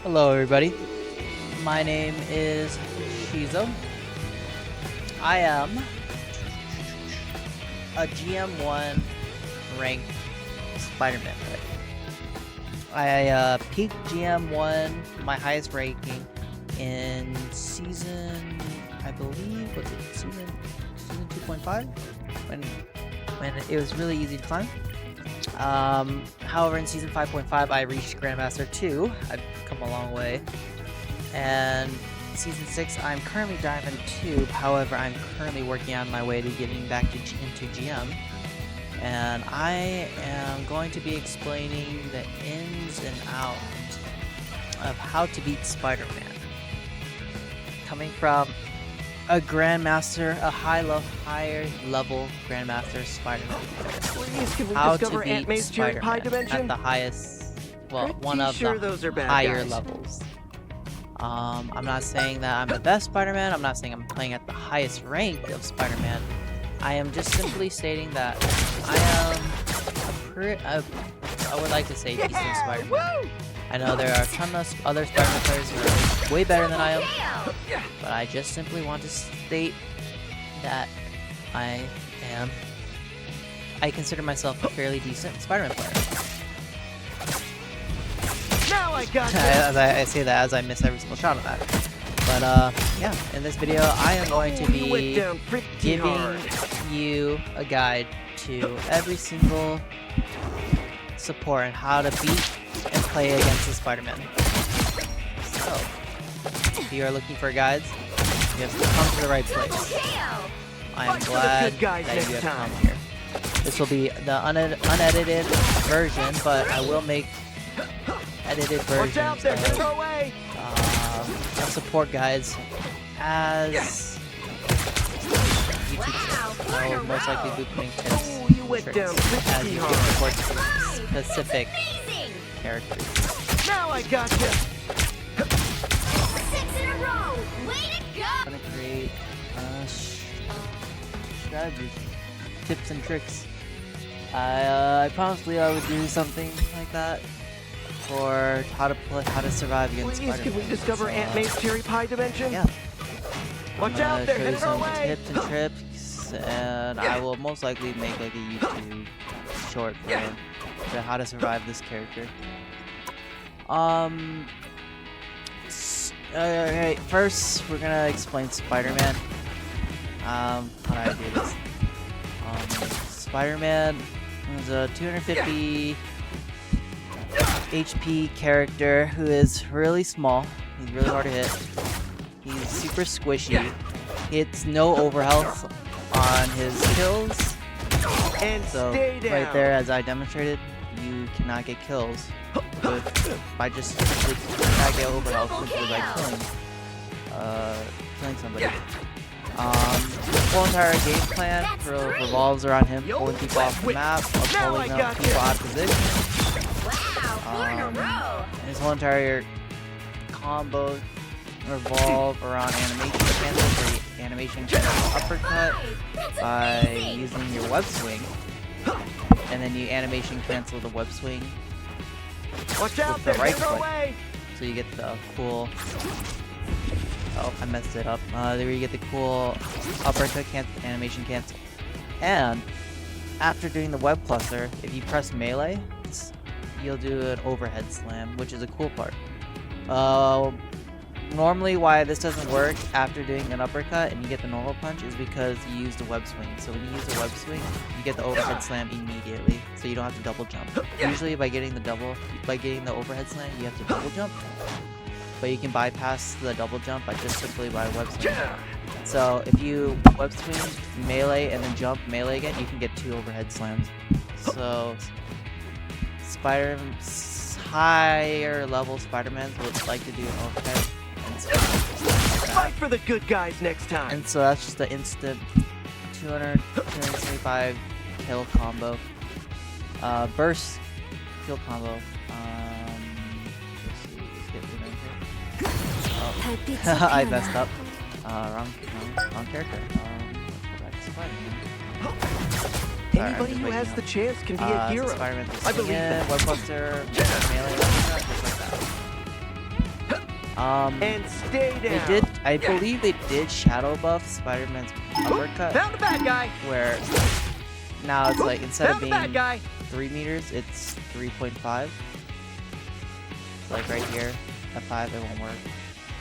Hello everybody, my name is Shizo. I am a GM1 ranked Spider-Man player. I peaked GM1, my highest ranking, in season, I believe, was it season 2.5? When it was really easy to climb. However, in season 5.5, I reached Grandmaster 2. I've come a long way. And season 6, I'm currently Diamond 2. However, I'm currently working on my way to getting back into GM. And I am going to be explaining the ins and outs of how to beat Spider-Man. Coming from a Grandmaster, a higher level Grandmaster Spider-Man player. Please, can we How discover to Aunt beat May's cherry pie Spider-Man dimension? at the highest, well, one of sure the those are bad higher guys. levels. I'm not saying that I'm the best Spider-Man. I'm not saying I'm playing at the highest rank of Spider-Man. I am just simply stating that I am I would like to say decent Spider-Man. I know there are a ton of other Spider-Man players who are way better than I am, but I just simply want to state that I consider myself a fairly decent Spider-Man player. Now I got I say that as I miss every single shot of that. But yeah, in this video I am going to be giving you a guide to every single support and how to beat and play against the Spider-Man. So, if you are looking for guides, you have to come to the right place. I am glad that you have come here. This will be the unedited version, but I will make edited versions of support guides as YouTube. I will most likely be putting tips and tricks as you get support specific characters. Now I got you. 6 in a row. Way to go! I'm gonna create strategies, tips and tricks. I promised Leo I would do something like that for how to survive against Please, Spider-Man. can we discover Aunt May's cherry pie dimension? Yeah. Watch I'm out there, show you hit her some away! tips and tricks, and I will most likely make like a YouTube short for him to how to survive this character. Alright, first we're gonna explain Spider-Man. How do I do this? Spider-Man is a 250 HP character who is really small. He's really hard to hit. He's super squishy. Hits no overhealth on his kills. And So stay down. right there, as I demonstrated, you cannot get kills by just simply cannot get overhealth simply by killing somebody. His whole entire game plan revolves around him pulling people off the map, or pulling people out of position. His whole entire combo revolve around animation cancel, where the animation cancel uppercut by using your web swing, and then you animation cancel the web swing Watch out with the there, right hit her click, away! so you get the cool. Oh, I messed it up. There you get the cool uppercut animation cancel. And after doing the web cluster, if you press melee, you'll do an overhead slam, which is a cool part. Normally why this doesn't work after doing an uppercut and you get the normal punch is because you use the web swing. So when you use the web swing, you get the overhead slam immediately, so you don't have to double jump. Usually by getting the overhead slam, you have to double jump. But you can bypass the double jump by just simply by web swing. So if you web swing, melee, and then jump melee again, you can get 2 overhead slams. So higher level Spider-Mans would like to do an overhead. Fight for the good guys next time. And so that's just the instant 275 kill combo. Burst kill combo. Let's see, let's get rid of it. Oh. I messed up. Wrong character. Back to Spider-Man. Anybody who has the chance can be a hero. Spider-Man I believe that. Web cluster, melee, just like that. And stay down. They did. I believe they did shadow buff Spider-Man's uppercut, Found a bad guy. where now it's like instead of Found a being bad guy. 3 meters, it's 3.5. So like right here, at 5 it won't work.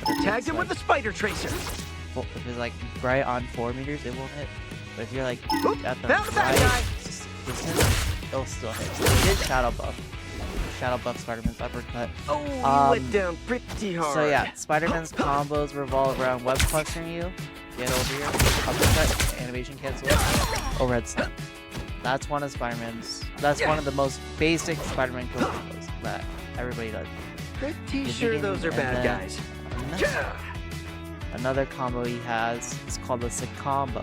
But if Tagged it's him like, with the spider tracer. if it's like right on 4 meters, it won't hit. But if you're like at the Found a bad guy. right distance, it'll still hit. So they did shadow buff. Shadow buff Spider-Man's uppercut. Oh, you went down pretty hard. So yeah, Spider-Man's combos revolve around web clustering you, get over here, uppercut, animation cancel, overhead slam. That's one of Spider-Man's. That's one of the most basic Spider-Man kill combos that everybody does. Pretty sure those are bad guys. Another combo he has is called the Sick combo.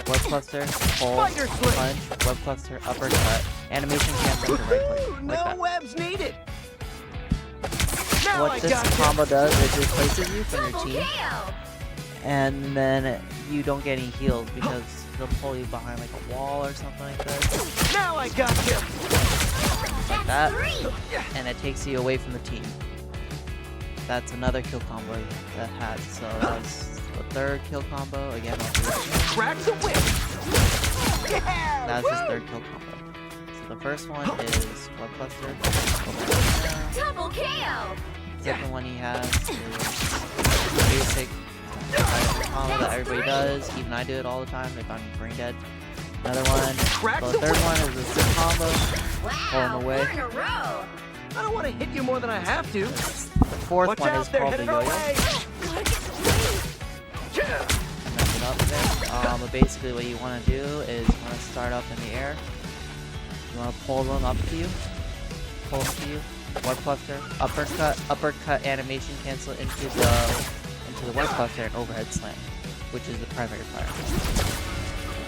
Web cluster, hold, Spider slam. punch, web cluster, uppercut, animation cancel to right click. Like No that. webs needed. Now What I this got combo does is it replaces you from your Double team, kill. and then you don't get any heals because they'll pull you behind like a wall or something like that, Now I got you. like That's that, 3. and it takes you away from the team. That's another kill combo that had. So that's the third kill combo. Again, I'll do it. Crack the whip. Yeah. That's his woo. third kill combo. So the first one is web cluster. Double kill. Second one he has is basic combo that everybody does. Even I do it all the time if I'm brain dead. Another one. Crack So the the third one is the sick combo. Wow, away. 4 in a row. I don't want to hit you more than I have to. The fourth Watch one out, is they're called the headed our yo-yo. way. Yeah. Mess it up there. But basically what you want to do is you want to start up in the air. You want to pull them up to you. Pull them to you. Web cluster, uppercut, animation cancel into the web cluster and overhead slam, which is the primary fire.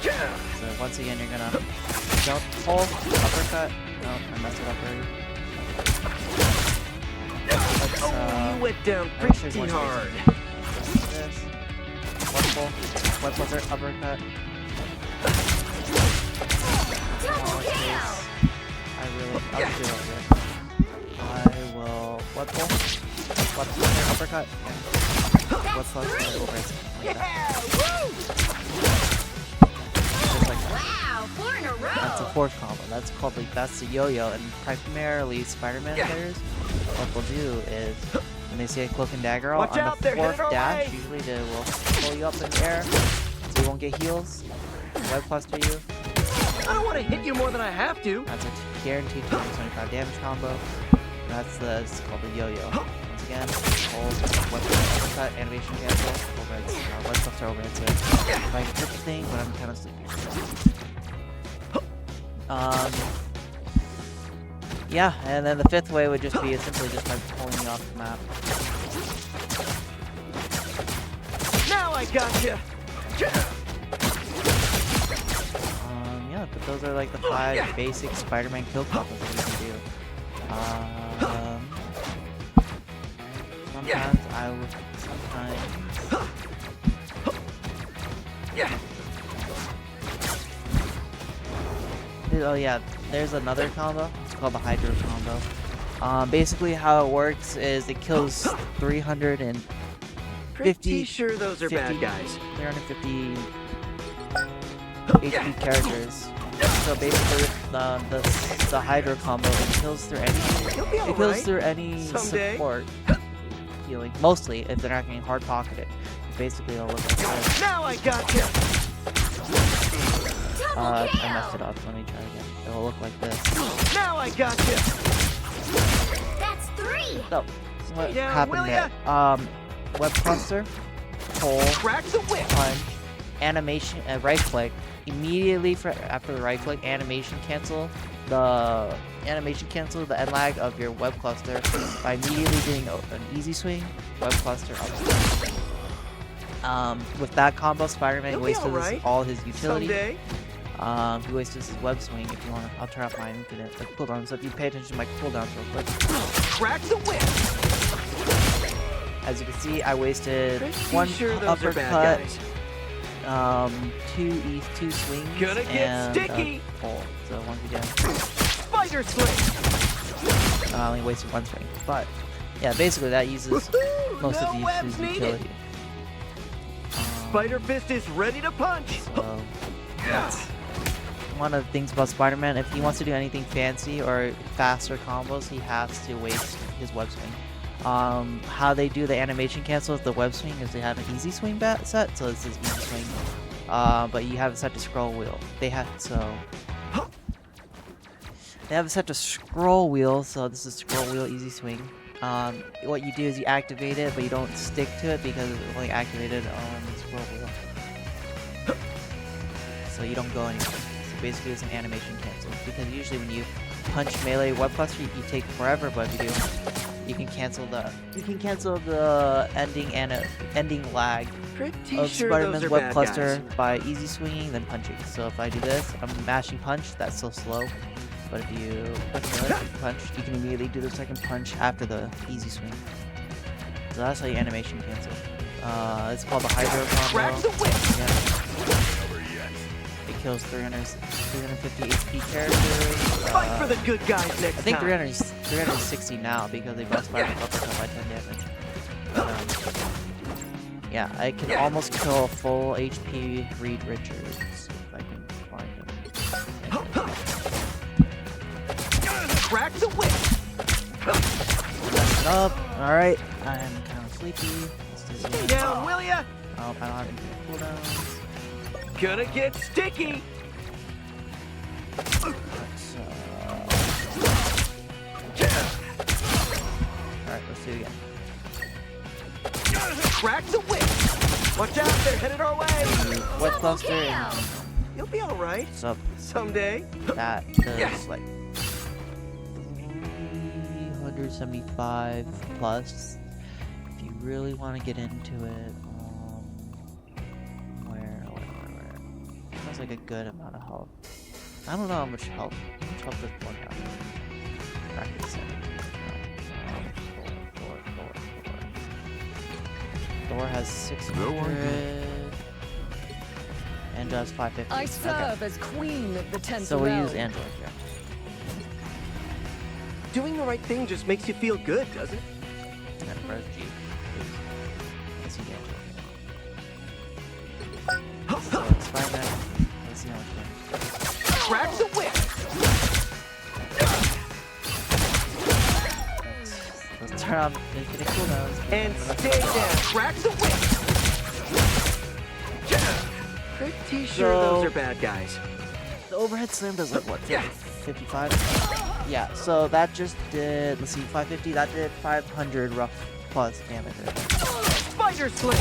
So once again, you're gonna jump, pull, uppercut. No, I messed it up already. Let's, Oh, you went down I wish there's pretty more hard. space. This. One pull, web cluster, uppercut. Double kill. I'll just do it over here. I will web pull, web cluster, uppercut, and web cluster, and overhead slam. Like that. Yeah. Woo. Just like that. Wow, 4 in a row. That's the fourth combo. That's the yo-yo, and primarily Spider-Man players. What they'll do is when they say a Cloak and Dagger Watch on out, the they're fourth headed our dash, way. usually they will pull you up in the air, so you won't get heals. Web cluster you. I don't want to hit you more than I have to. That's a guaranteed 225 damage combo. It's called the yo-yo. Once again, hold, web cluster, uppercut, animation cancel, overhead, web cluster, overhead slam. If I can hit the thing, but I'm kind of sleepy. Yeah, and then the fifth way would just be simply just by pulling you off the map. Now I got you. Yeah, but those are like the 5 basic Spider-Man kill combos that you can do. Sometimes I would. Oh yeah, there's another combo. It's called the Hydro combo. Basically how it works is it kills 350 Pretty sure those are bad guys. 350 HP characters. So basically, the Hydro combo it kills through any You'll be it kills alright. through any Someday. support healing. Mostly if they're not getting hard pocketed. Basically, it'll look like this. Now I got you. Double kill. I messed it up. Let me try again. It'll look like this. Now I got you. That's 3. So, what down, happened will there? Web cluster, pull, Crack the whip. punch, animation, right click. Immediately after the right click, animation cancel the end lag of your web cluster by immediately doing an easy swing, web cluster up. With that combo, Spider-Man You'll be wastes alright. all his utility. Someday. He wastes his web swing. If you want to, I'll turn off my infinite cooldown. So if you pay attention to my cooldowns real quick. Crack the whip. As you can see, I wasted Pretty one sure those are uppercut, bad guys. two swings, Gonna get and sticky. a pull. So once again, Spider sling. I only wasted one swing. But yeah, basically that uses most of No these webs is needed. utility. Spider Fist is ready to punch. So that's one of the things about Spider-Man. If he wants to do anything fancy or faster combos, he has to waste his web swing. How they do the animation cancel with the web swing is they have an easy swing bat set, so this is easy swing. But you have it set to scroll wheel. They have it set to scroll wheel, so this is scroll wheel easy swing. What you do is you activate it, but you don't stick to it because it's only activated on the scroll wheel. So you don't go anywhere. So basically it's an animation cancel. Because usually when you punch melee web cluster, you take forever, but if you do, you can cancel the ending lag Pretty of sure those Spider-Man's are web bad cluster guys. by easy swinging then punching. So if I do this, I'm mashing punch, that's so slow. But if you put melee punch, you can immediately do the second punch after the easy swing. So that's how you animation cancel. It's called the Hydro Crack combo. the whip. Yeah. It kills 350 HP characters. Fight for the good guys next I think time. 360 now because they buffed Spider-Man uppercut by 10 damage. But, yeah, I can almost kill a full HP Reed Richards if I can find him. Crack the whip. Messing up. Alright, I'm kind of sleepy. Let's do Stay this. down, will ya? I don't have any cooldowns. Gonna get sticky. Let's, Alright, let's do it again. Crack the whip. Watch out, they're headed our way. Web cluster KO. and You'll be all right sub someday. that does like 375 plus. If you really want to get into it, where? That's like a good amount of health. I don't know how much health. How much health does one have? Practice it. Thor has 600 and does 550. I serve as queen of the 10th So we'll use realm. Angela here. Doing the right thing just makes you feel good, doesn't it? And then press G. Let's see Angela. So it's Spider-Man. Let's see how much damage. Crack the whip. Let's turn on infinite cooldowns. And stay down. Crack the whip. Pretty sure those are bad guys. The overhead slam does like what? 55? Yeah, so that just did, let's see, 550, that did 500 rough plus damage. Spider sling.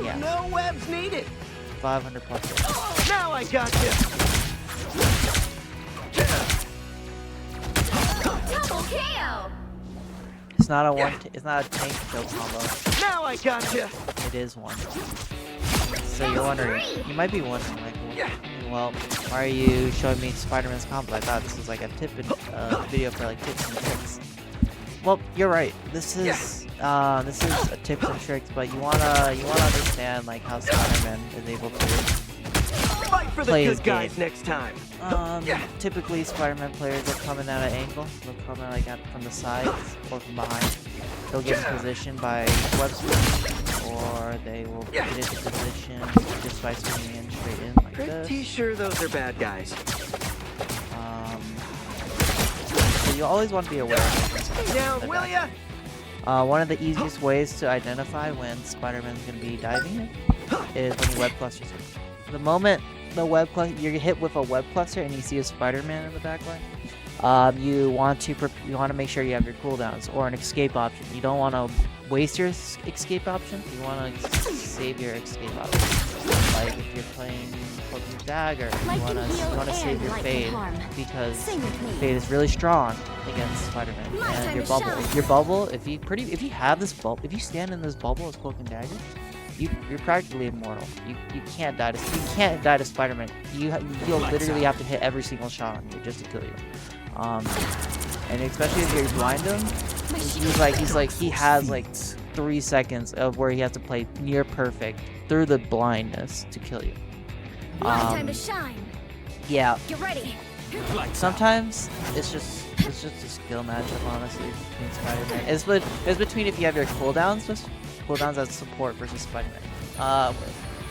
Yeah. No webs needed. 500 plus damage. Now I got you. Double KO. It's not a it's not a tank kill combo. Now I got you. It is one. So you're wondering, you might be wondering, like, well, why are you showing me Spider-Man's combo? I thought this was like a video for like tips and tricks. Well, you're right. This is a tips and tricks, but you wanna understand like how Spider-Man is able to Fight for the play his good guys game. next time. Typically Spider-Man players will come in at an angle. They'll come in like from the sides or from behind. They'll get in position by web swinging, or they will get into position just by swinging in straight in like this. Pretty sure those are bad guys. So you always want to be aware of this. Down, will ya? One of the easiest ways to identify when Spider-Man's going to be diving is when you web clusters him. The moment you're hit with a web cluster and you see a Spider-Man in the backline, you want to make sure you have your cooldowns or an escape option. You don't want to waste your escape option. You want to save your escape option. Like if you're playing Cloak and Dagger, you want to save your fade because fade is really strong against Spider-Man. And your bubble, if you have this bubble, if you stand in this bubble as Cloak and Dagger, you're practically immortal. You can't die to Spider-Man. You'll literally have to hit every single shot on you just to kill you. And especially if you blind him, he has like 3 seconds of where he has to play near perfect through the blindness to kill you. My time to shine. Yeah. Get ready. Sometimes it's just It's just a skill matchup, honestly, between Spider-Man. It's between if you have your cooldowns, just cooldowns as support versus Spider-Man.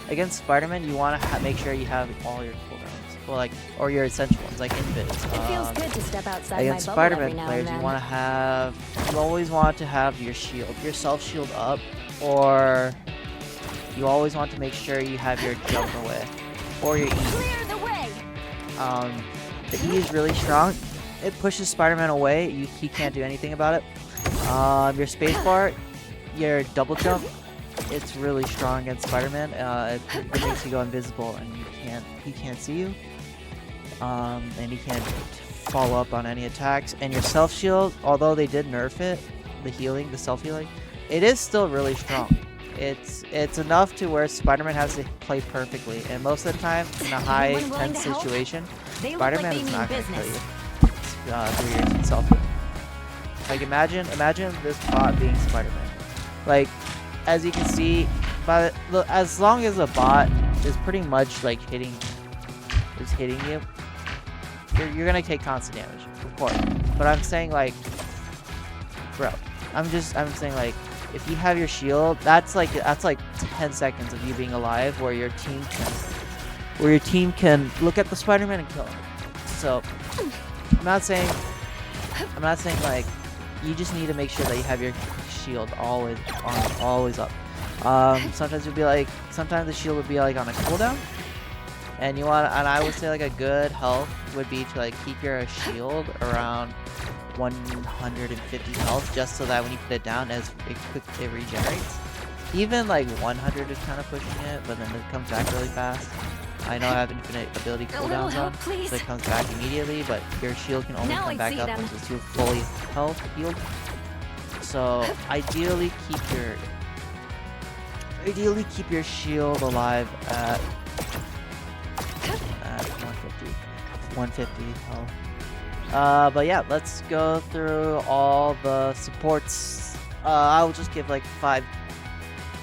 Against Spider-Man, you want to make sure you have all your cooldowns, well, like, or your essential ones, like invis. It feels good to step outside Against my bubble every Spider-Man now players, and then. you always want to have your shield, your self-shield up, or you always want to make sure you have your jump away, or your E. Clear the way. The E is really strong. It pushes Spider-Man away. He can't do anything about it. Your spacebar, your double jump, it's really strong against Spider-Man. It makes you go invisible, and he can't see you. And he can't follow up on any attacks. And your self shield, although they did nerf it, the self healing, it is still really strong. It's enough to where Spider-Man has to play perfectly, and most of the time in a high tense situation, Spider-Man is not going to kill you through your self healing. Like imagine this bot being Spider-Man. Like as you can see, as long as a bot is pretty much like hitting you, you're gonna take constant damage, of course. But I'm saying like, bro, I'm saying like, if you have your shield, that's like 10 seconds of you being alive, where your team can look at the Spider-Man and kill him. So I'm not saying like you just need to make sure that you have your shield always on, always up. Sometimes the shield would be like on a cooldown, and I would say like a good health would be to like keep your shield around 150 health, just so that when you put it down, it regenerates. Even like 100 is kind of pushing it, but then it comes back really fast. I know I have infinite ability cooldowns on, so it comes back immediately, but your shield can only come back up once it's fully health healed. So ideally keep your shield alive at 150 health. But yeah, let's go through all the supports. I'll just give like 5.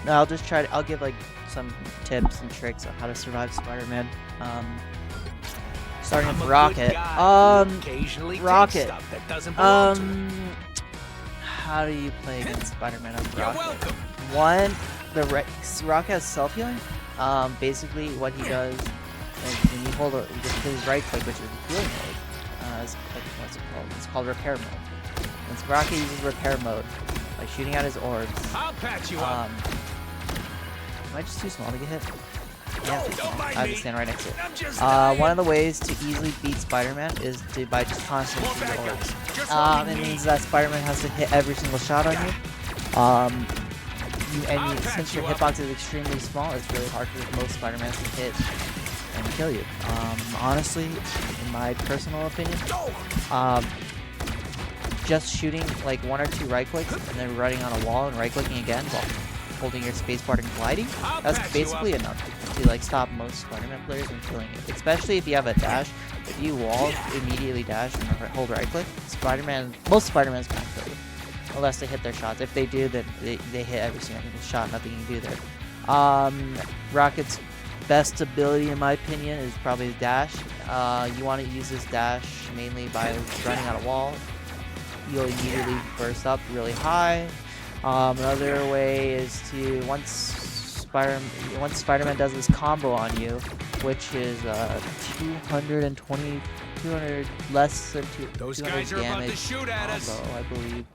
No, I'll give like some tips and tricks on how to survive Spider-Man. Starting with Rocket. Rocket. How do you play against Spider-Man on Rocket? One, Rocket has self-healing. Basically what he does is when you hold his right click, which is the healing mode, what's it called? It's called repair mode. And Rocket uses repair mode by shooting out his orbs. I'll patch you up. Am I just too small to get hit? Yeah, I have to stand right next to it. One of the ways to easily beat Spider-Man is by just constantly shooting orbs. It means that Spider-Man has to hit every single shot on you. Since your hitbox is extremely small, it's really hard for most Spider-Mans to hit and kill you. Honestly, in my personal opinion, just shooting like 1 or 2 right clicks and then running on a wall and right clicking again while holding your spacebar and gliding, that's basically enough to like stop most Spider-Man players from killing you. Especially if you have a dash. If you wall, immediately dash and hold right click, most Spider-Mans can't kill you. Unless they hit their shots. If they do, then they hit every single shot, nothing you can do there. Rocket's best ability, in my opinion, is probably his dash. You want to use this dash mainly by running on a wall. You'll immediately burst up really high. Another way is to once Spider-Man does this combo on you, which is 220 less than 200 damage combo, I believe.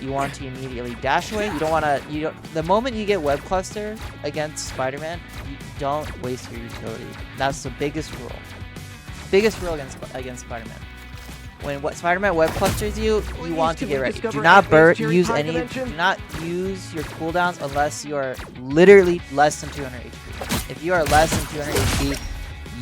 You want to immediately dash away. The moment you get web cluster against Spider-Man, you don't waste your utility. That's the biggest rule. Biggest rule against Spider-Man. When Spider-Man web clusters you, you want to get ready. Do not use your cooldowns unless you are literally less than 200 HP. If you are less than 200 HP,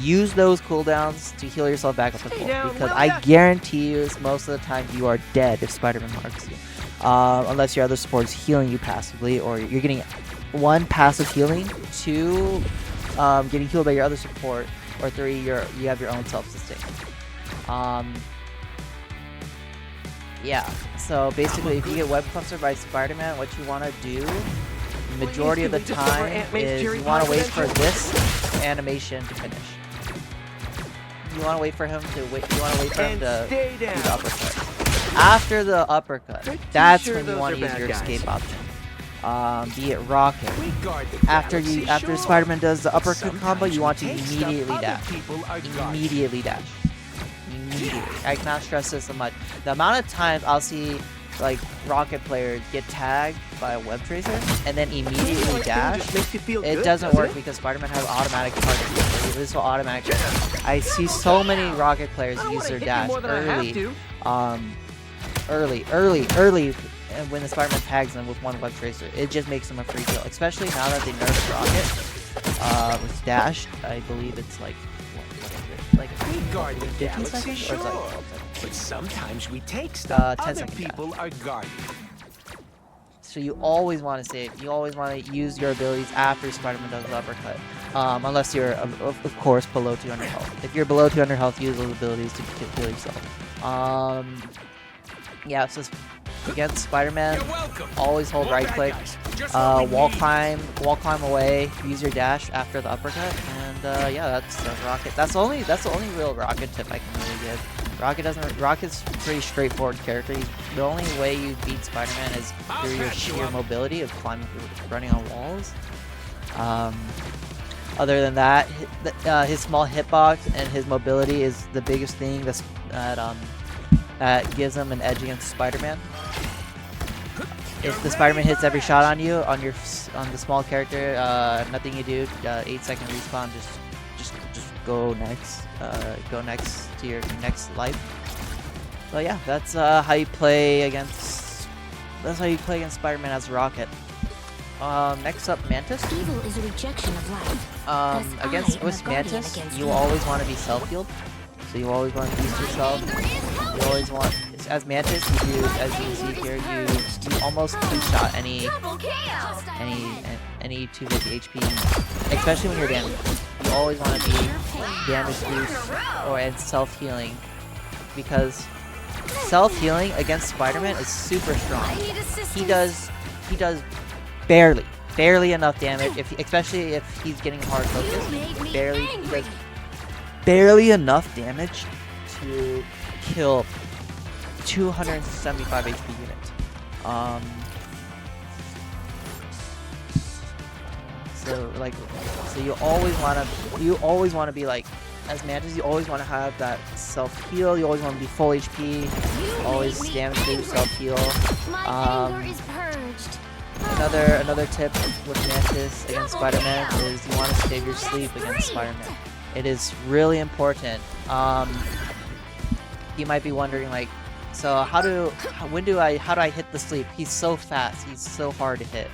use those cooldowns to heal yourself back up to full. Because I guarantee you, most of the time you are dead if Spider-Man marks you. Unless your other support is healing you passively, or you're getting 1 passive healing, 2 getting healed by your other support, or 3 you have your own self-sustain. Yeah, so basically if you get web clustered by Spider-Man, what you want to do majority of the time is you want to wait for this animation to finish. You want to wait for him to wait. You want to wait for him And to stay do down. the uppercut. After the uppercut, Pretty that's sure when you those want are to use bad your guys. escape option. Be it rocket. We guard the After galaxy, after sure. Spider-Man does the But uppercut combo, sometimes you we want to take stuff immediately other dash. people are guarding. Immediately dash. Immediately. I cannot stress this so much. The amount of times I'll see like rocket players get tagged by a web tracer and then immediately dash. Just makes you feel It good, doesn't doesn't work it? because Spider-Man has automatic targeting. This will automatically. I see so many rocket players I don't use wanna their hit you dash more than I have early. Early, and when the Spider-Man tags them with one web tracer, it just makes them a free kill. Especially now that they nerfed rocket with dash. I believe it's like what is it? Like We guard the 15 galaxy, seconds or sure. it's like 12 seconds. But sometimes we take stuff 10 other seconds, yeah. people are guarding. So you always want to save. You always want to use your abilities after Spider-Man does the uppercut. Unless you're, of course, below 200 health. If you're below 200 health, use those abilities to kill yourself. Yeah, so against Spider-Man, You're welcome. always hold More right bad click. guys. Just what we Wall need. climb away. Use your dash after the uppercut, and yeah, that's rocket. That's the only real rocket tip I can really give. Rocket's a pretty straightforward character. The only way you beat Spider-Man is through your sheer mobility of climbing, running on walls. Other than that, his small hitbox and his mobility is the biggest thing that gives him an edge against Spider-Man. If the Spider-Man hits every shot on you on the small character, nothing you do, 8-second respawn, just go next. Go next to your next life. So yeah, that's how you play against. That's how you play against Spider-Man as Rocket. Next up, Mantis. Evil is a rejection of light. Thus I am With a guardian Mantis, against you evil. always want to be self-healed. So you always want to boost yourself. You always want, as Mantis, you do, as you can see here, you almost two-shot any 250 HP, especially when you're damaged. You always want to be damage boost and self-healing, because self-healing against Spider-Man is super strong. He does barely enough damage, especially if he's getting hard focus. He does barely enough damage to kill 275 HP units. So you always want to be like, as Mantis, you always want to have that self heal. You always want to be full HP. Always damage boost, self heal. Another tip with Mantis against Spider-Man is you want to save your sleep against Spider-Man. It is really important. You might be wondering, like, so how do I hit the sleep? He's so fast. He's so hard to hit.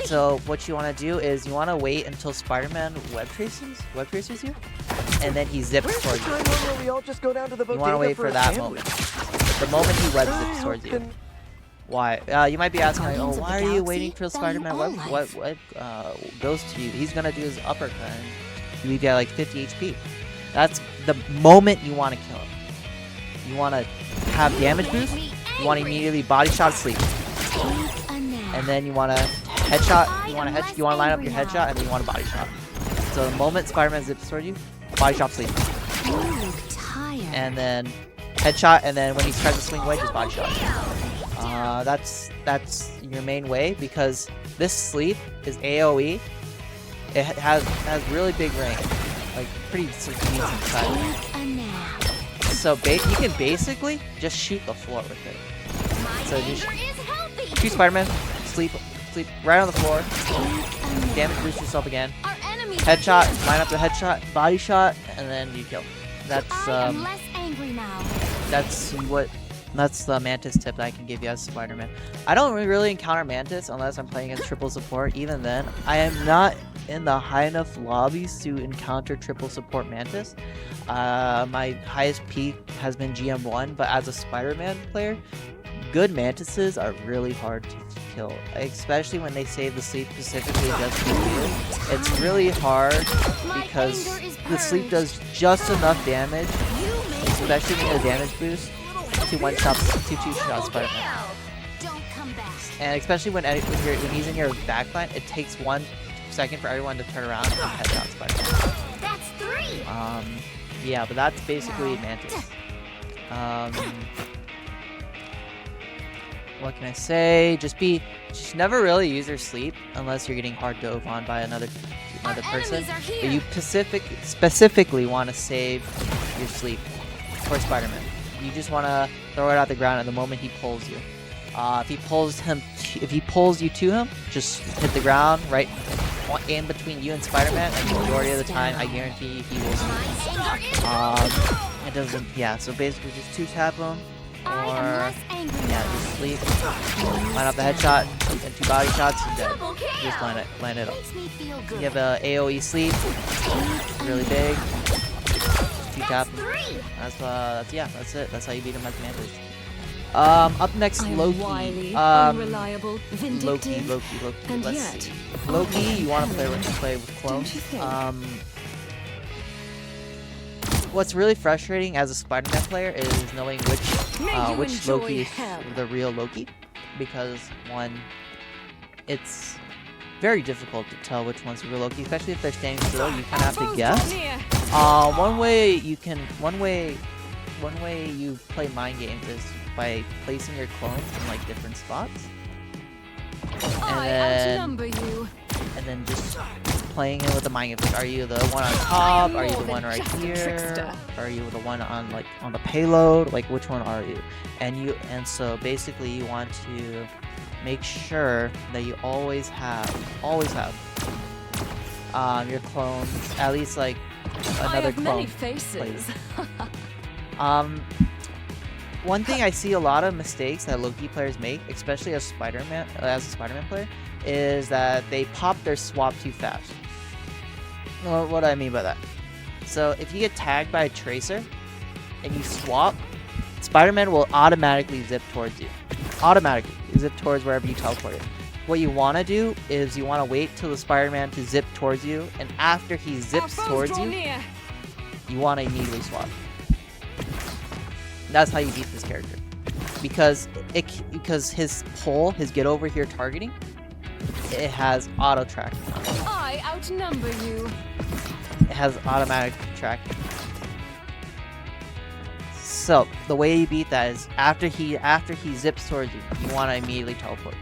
So what you want to do is you want to wait until Spider-Man web traces you, and then he zips Where's the towards you. time where we all just go down to the You want to bodega wait for a that sandwich? moment. The moment he web zips towards you. Then Why? You might be asking, like, oh, Guardians of why the are you Galaxy waiting till value Spider-Man all what goes to you? He's gonna do his uppercut and you get like 50 HP. That's the moment you want to kill him. You want to have damage boost. You want to immediately body shot sleep, and then you want to headshot. You want to line up your headshot, and then you want to body shot. So the moment Spider-Man zips toward you, body shot sleep, and then headshot, and then when he tries to swing away, just body shot. That's your main way, because this sleep is AoE. It has really big range, like pretty decent size. So you can basically just shoot the floor with it. So just shoot Spider-Man, sleep right on the floor, damage boost yourself again, headshot, line up the headshot, body shot, and then you kill. That's the Mantis tip that I can give you as Spider-Man. I don't really encounter Mantis unless I'm playing against triple support. Even then, I am not in the high enough lobbies to encounter triple support Mantis. My highest peak has been GM1, but as a Spider-Man player, good Mantises are really hard to kill, especially when they save the sleep specifically just for you. It's really hard because the sleep does just enough damage, especially when you have damage boost, to two-shot Spider-Man. And especially when he's in your backline, it takes 1 second for everyone to turn around and headshot Spider-Man. Yeah, but that's basically Mantis. What can I say? Just never really use your sleep unless you're getting hard dove on by another person. But you specifically want to save your sleep for Spider-Man. You just want to throw it out the ground at the moment he pulls you. If he pulls you to him, just hit the ground right in between you and Spider-Man, and the majority of the time, I guarantee he will sleep. It doesn't. Yeah. So basically, just 2-tap him, or just sleep. Line up the headshot and 2 body shots, and dead. Just line it up. You have a AOE sleep, really big. 2-tap. That's it. That's how you beat him as Mantis. Up next, Loki. Unreliable, Loki. Let's see. Loki, you want to play with clones. What's really frustrating as a Spider-Man player is knowing which Loki is the real Loki, because one, it's very difficult to tell which one's the real Loki, especially if they're standing still. You kind of have to guess. One way you play mind games is by placing your clones in like different spots, and then just playing it with the mind games. Like, are you the one on top? Are you the one right here? Are you the one on the payload? Like, which one are you? And so basically you want to make sure that you always have your clones, at least like another clone. One thing I see a lot of mistakes that Loki players make, especially as a Spider-Man player, is that they pop their swap too fast. What do I mean by that? So if you get tagged by a tracer and you swap, Spider-Man will automatically zip towards you. Automatically zip towards wherever you teleported. What you want to do is you want to wait till the Spider-Man to zip towards you, and after he zips towards you, you want to immediately swap. That's how you beat this character, because his get over here targeting, it has auto tracking. I outnumber you. It has automatic tracking. So the way you beat that is after he zips towards you, you want to immediately teleport.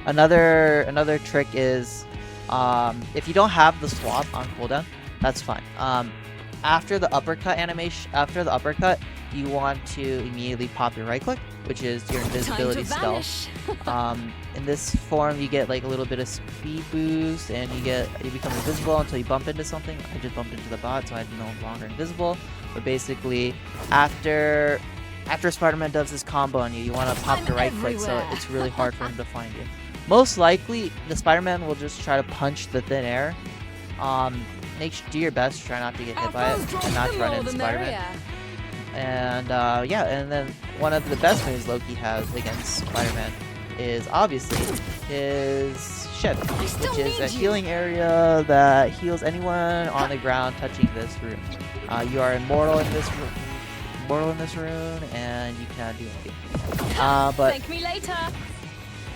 Another trick is if you don't have the swap on cooldown, that's fine. After the uppercut animation, you want to immediately pop your right click, which is your invisibility stealth. In this form, you get like a little bit of speed boost, and you become invisible until you bump into something. I just bumped into the bot, so I'm no longer invisible. But basically, after Spider-Man does this combo on you, you want to pop the right click, so it's really hard for him to find you. Most likely, the Spider-Man will just try to punch the thin air. Do your best to try not to get hit by it and not to run into Spider-Man. And and then one of the best moves Loki has against Spider-Man is obviously his shed, which is a healing area that heals anyone on the ground touching this rune. You are immortal in this rune, and you cannot do anything. But thank me later.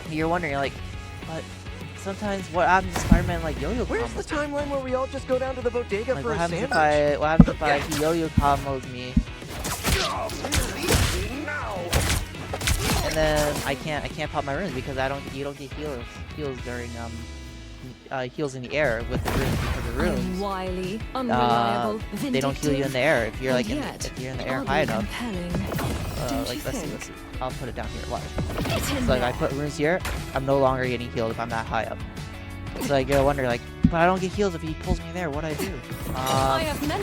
You're wondering, like, but sometimes what happens to Spider-Man like yo-yo combos? Where's the timeline where we all just go down to the bodega like, for a sandwich? What happens if he yo-yo combos me? And then I can't pop my runes because you don't get heals during heals in the air with the runes, because the runes Wily, unreliable, they don't heal you in the air if you're like if you're in the air high enough. Like let's see. I'll put it down here. Watch. So like I put runes here, I'm no longer getting healed if I'm that high up. So like you're wondering like, but I don't get heals if he pulls me there. What do I do?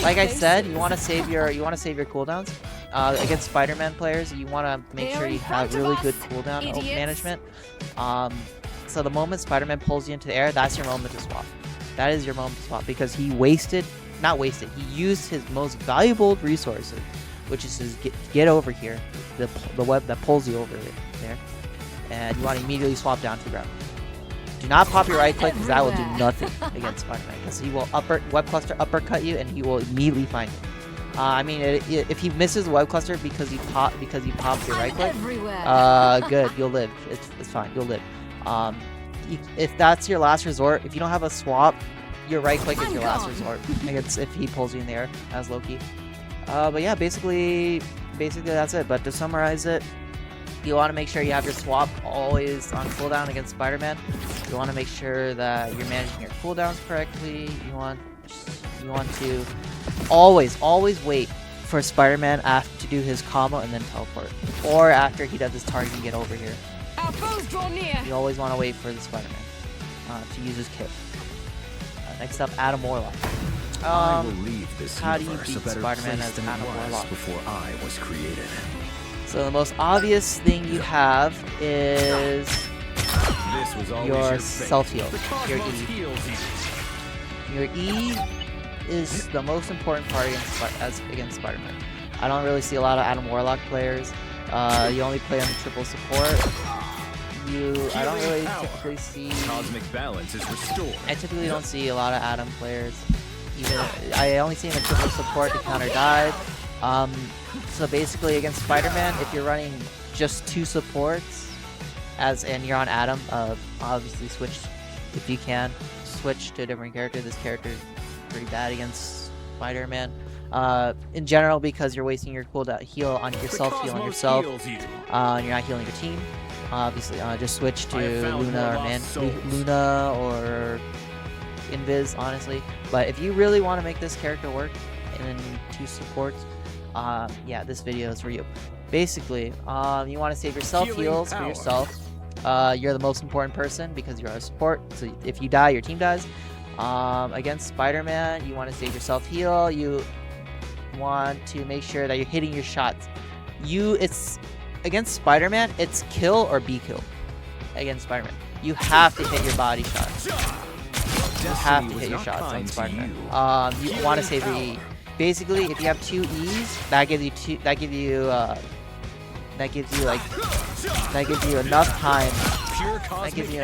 Like I said, you want to save your cooldowns. Against Spider-Man players, you want to make sure you have really good cooldown management. So the moment Spider-Man pulls you into the air, that's your moment to swap. That is your moment to swap, because he used his most valuable resources, which is his get over here, the web that pulls you over there, and you want to immediately swap down to the ground. Do not pop your right click, because that will do nothing against Spider-Man, because he will web cluster uppercut you, and he will immediately find you. I mean, if he misses the web cluster because he popped your right click, good, you'll live. It's fine, you'll live. If that's your last resort, if you don't have a swap, your right click is your last resort. I guess if he pulls you in the air as Loki. But yeah, basically that's it. But to summarize it, you want to make sure you have your swap always on cooldown against Spider-Man. You want to make sure that you're managing your cooldowns correctly. You want to always wait for Spider-Man to do his combo and then teleport, or after he does his target and get over here. Our foes draw near. You always want to wait for the Spider-Man to use his kit. Next up, Adam Warlock. I will leave this how do you universe beat a better Spider-Man place as than Adam it was Warlock? before I was created. So the most obvious thing you have is This was always your fate. self-heal, The your cosmos E. heals you. Your E is the most important part against Spider-Man. I don't really see a lot of Adam Warlock players. You only play on the triple support. I don't really typically see. Cosmic balance is restored. I typically don't see a lot of Adam players. Even I only see him in triple support to counter dive. So basically against Spider-Man, if you're running just 2 supports, and you're on Adam, obviously switch if you can. Switch to a different character. This character is pretty bad against Spider-Man. In general, because you're wasting your cooldown heal on yourself, heal on yourself. You're not healing your team. Obviously, just switch to Luna or Invis, honestly. But if you really want to make this character work in 2 supports, yeah, this video is for you. Basically, you want to save yourself heals for yourself. You're the most important person because you're a support. So if you die, your team dies. Against Spider-Man, you want to save yourself heal. You want to make sure that you're hitting your shots. Against Spider-Man, it's kill or be killed. Against Spider-Man, you have to hit your body shots. You have to hit your shots on Spider-Man. You want to save your E. Basically, if you have 2 E's, that gives you enough time. That gives you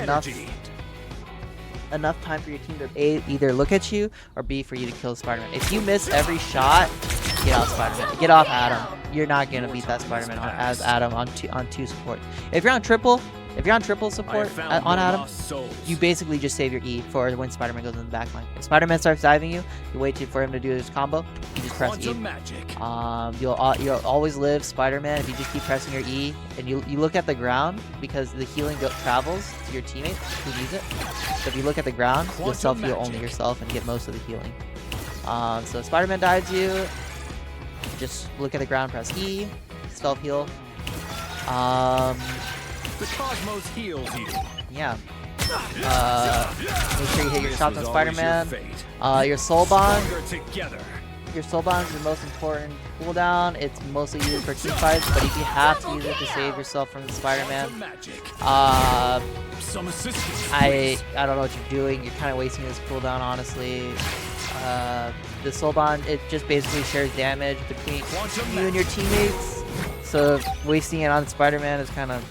enough time for your team to A, either look at you, or B, for you to kill Spider-Man. If you miss every shot, get off Spider-Man. Get off Adam. You're not gonna beat that Spider-Man as Adam on two support. If you're on triple support on Adam, you basically just save your E for when Spider-Man goes in the back line. If Spider-Man starts diving you, you wait for him to do his combo, you just press E. You'll always live Spider-Man if you just keep pressing your E, and you look at the ground, because the healing travels to your teammates who use it. So if you look at the ground, you'll self-heal only yourself and get most of the healing. So if Spider-Man dives you, just look at the ground, press E, self-heal. The cosmos heals you. Yeah. Make sure you hit your shots on Spider-Man. Your soul bond. Your soul bond is the most important cooldown. It's mostly used for team fights, but if you have to use it to save yourself from the Spider-Man, I don't know what you're doing. You're kind of wasting this cooldown, honestly. The soul bond, it just basically shares damage between you and your teammates. So wasting it on Spider-Man is kind of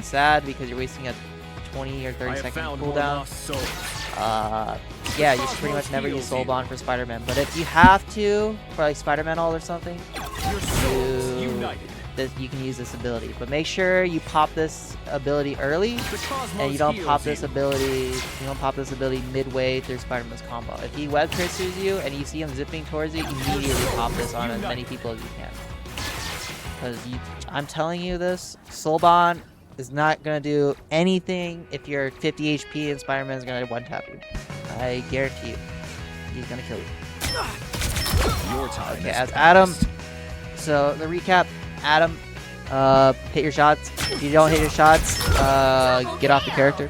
sad, because you're wasting a 20 or 30 second cooldown. Yeah, you should pretty much never use soul bond for Spider-Man. But if you have to, for like Spider-Man ult or something, you can use this ability. But make sure you pop this ability early, and you don't pop this ability midway through Spider-Man's combo. If he web tracers you and you see him zipping towards you, immediately pop this on as many people as you can. Because I'm telling you this, soul bond is not gonna do anything if you're 50 HP and Spider-Man is gonna one-tap you. I guarantee you, he's gonna kill you. Your time. Okay, as Adam. So the recap: Adam, hit your shots. If you don't hit your shots, get off the character.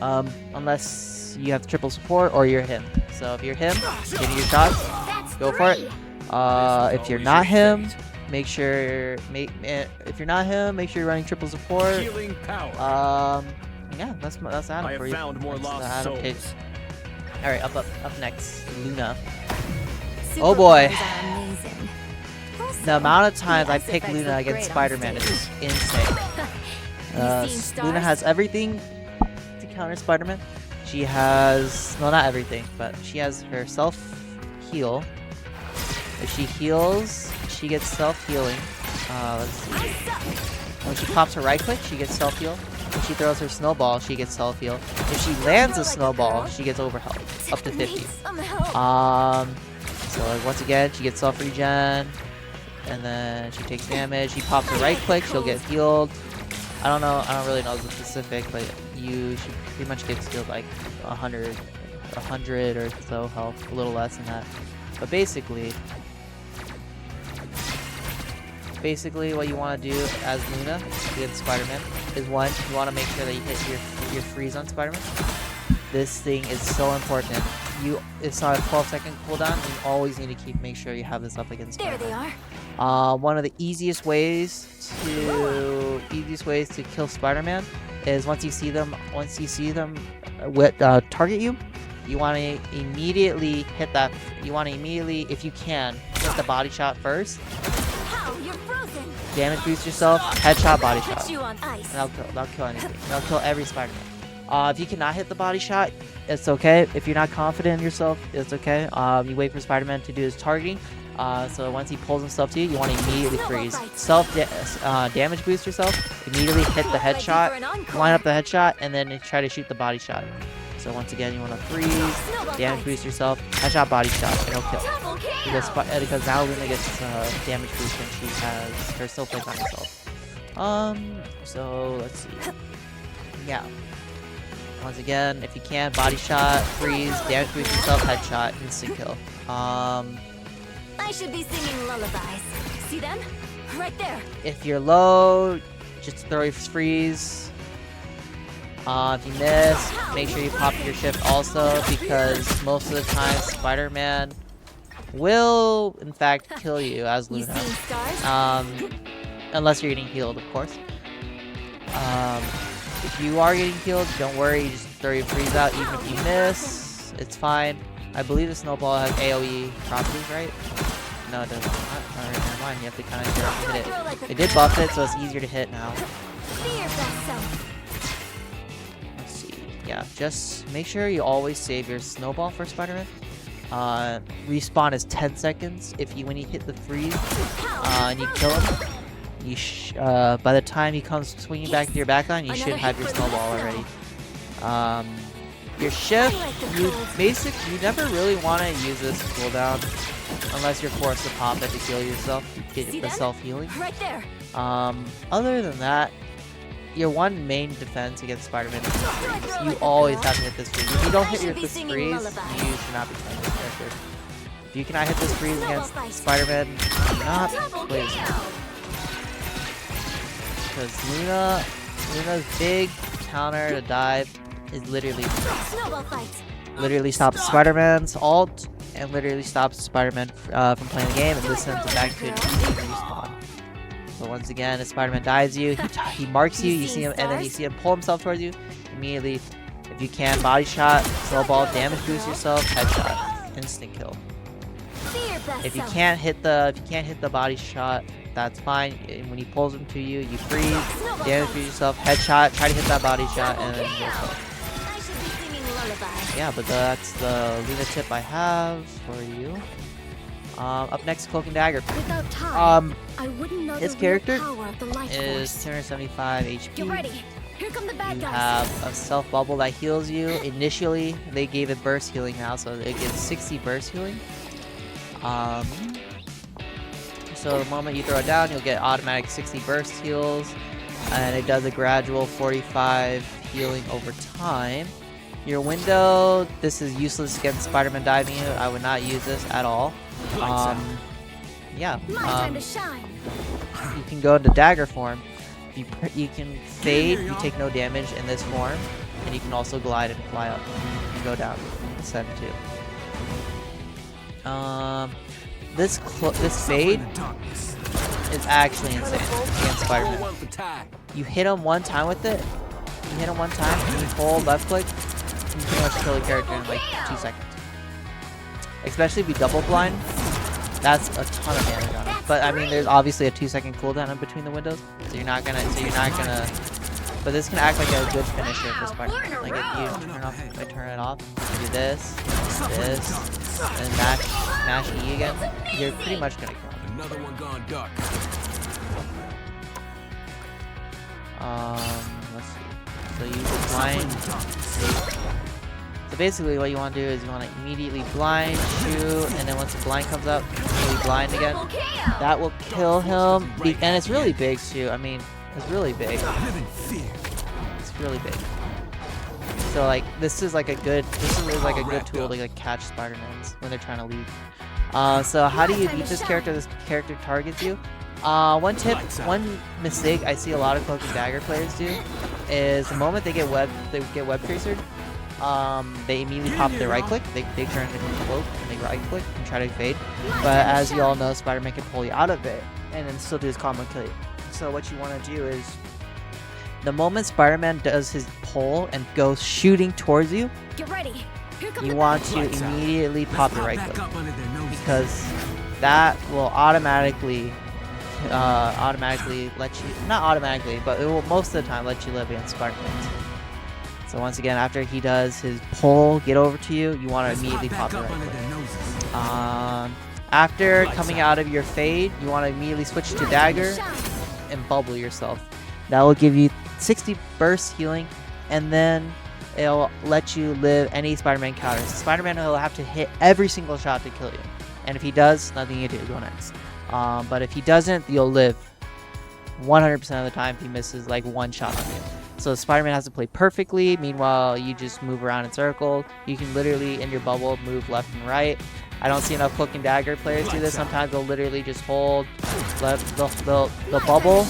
Unless you have triple support or you're him. So if you're him, hit your shots. Go for it. If you're not him, make sure you're running triple support. Yeah, that's Adam for you. All right, up next, Luna. Oh boy, the amount of times I pick Luna against Spider-Man is just insane. Luna has everything to counter Spider-Man. She has, well, not everything, but she has her self-heal. If she heals, she gets self-healing. Let's see. When she pops her right click, she gets self-heal. If she throws her snowball, she gets self-heal. If she lands a snowball, she gets overhealth, up to 50. So like, once again, she gets self-regen, and then she takes damage. She pops a right click, she'll get healed. I don't really know the specific, but she pretty much gets healed like 100 or so health, a little less than that. But basically what you want to do as Luna against Spider-Man is, one, you want to make sure that you hit your freeze on Spider-Man. This thing is so important. It's not a 12-second cooldown. You always need to make sure you have this up against Spider-Man. There they are. One of the easiest ways to kill Spider-Man is once you see them target you, you want to immediately hit that. You want to immediately, if you can, hit the body shot first. How? You're frozen. Damage boost yourself, headshot, body shot. Put you on ice. And that'll kill anything. That'll kill every Spider-Man. If you cannot hit the body shot, it's okay. If you're not confident in yourself, it's okay. You wait for Spider-Man to do his targeting. So once he pulls himself to you, you want to immediately freeze. Damage boost yourself. Immediately hit the headshot. Line up the headshot, and then try to shoot the body shot. So once again, you want to freeze, damage boost yourself, headshot, body shot, and it'll kill. Because now Luna gets damage boost when she has her still plays on herself. So let's see. Yeah. Once again, if you can, body shot, freeze, damage boost yourself, headshot, instant kill. I should be singing lullabies. See them? Right there. If you're low, just throw your freeze. If you miss, make sure you pop your shift also, because most of the time Spider-Man will in fact kill you as Luna. Unless you're getting healed, of course. If you are getting healed, don't worry, you just throw your freeze out. Even if you miss, it's fine. I believe the snowball has AoE properties, right? No, it doesn't. Alright, never mind. You have to kind of hit it. It did buff it, so it's easier to hit now. Let's see. Yeah, just make sure you always save your snowball for Spider-Man. Respawn is 10 seconds. When you hit the freeze and you kill him, by the time he comes swinging back to your backline, you should have your snowball already. Your shift, you never really want to use this cooldown unless you're forced to pop it to heal yourself, get the self-healing. Right there. Other than that, your one main defense against Spider-Man is this freeze. You always have to hit this freeze. If you don't hit this freeze, you should not be playing this character. If you cannot hit this freeze against Spider-Man, do not play this character. Because Luna's big counter to dive is literally stops Spider-Man's ult and literally stops Spider-Man from playing the game, and this sends him back to an easy respawn. So once again, if Spider-Man dives you, he marks you, you see him, and then you see him pull himself towards you. Immediately, if you can, body shot, snowball, damage boost yourself, headshot, instant kill. If you can't hit the body shot, that's fine. When he pulls him to you, you freeze, damage boost yourself, headshot, try to hit that body shot, and then you'll kill. Yeah, but that's the Luna tip I have for you. Up next, Cloak and Dagger. His character is 275 HP. Get ready. Here come the bad You guys. have a self bubble that heals you. Initially, they gave it burst healing now, so it gives 60 burst healing. So the moment you throw it down, you'll get automatic 60 burst heals, and it does a gradual 45 healing over time. Your window, this is useless against Spider-Man diving you. I would not use this at all. Yeah. Time to shine. You can go into dagger form. You can fade. You take no damage in this form, and you can also glide and fly up. You can go down, ascend too. This fade is actually insane against Spider-Man. You hit him one time with it. You hit him one time, and you hold left click. You pretty much kill the character in like 2 seconds. Especially if you double blind, that's a ton of damage on it. But I mean, there's obviously a 2-second cooldown in between the windows, so you're not gonna. But this can act like a good finisher for Spider-Man. Like if you turn it off, you do this, and mash E again, you're pretty much gonna kill him. Another one gone dark. Let's see. So use the blind. So basically what you want to do is you want to immediately blind, shoot, and then once the blind comes up, immediately blind again. That will kill him. And it's really big too. I mean, it's really big. It's really big. So like this is like a good tool to like catch Spider-Mans when they're trying to leave. So how do you beat this character? This character targets you. One mistake I see a lot of Cloak and Dagger players do is the moment they get web tracered, they immediately pop their right click. They turn into Cloak and they right click and try to fade. But as you all know, Spider-Man can pull you out of it and then still do his combo and kill you. So what you want to do is the moment Spider-Man does his pull and goes shooting towards you, Get ready. Here come you the want to immediately pop your right click because that will automatically let you, not automatically, but it will most of the time let you live against Spider-Man. So once again, after he does his pull, get over to you, you want to immediately pop your right click. After coming out of your fade, you want to immediately switch to dagger and bubble yourself. That will give you 60 burst healing, and then it'll let you live any Spider-Man counters. Spider-Man will have to hit every single shot to kill you, and if he does, nothing you do, go next. But if he doesn't, you'll live 100% of the time if he misses like one shot on you. So Spider-Man has to play perfectly. Meanwhile, you just move around in circles. You can literally, in your bubble, move left and right. I don't see enough Cloak and Dagger players do this. Sometimes they'll literally just hold, they'll bubble,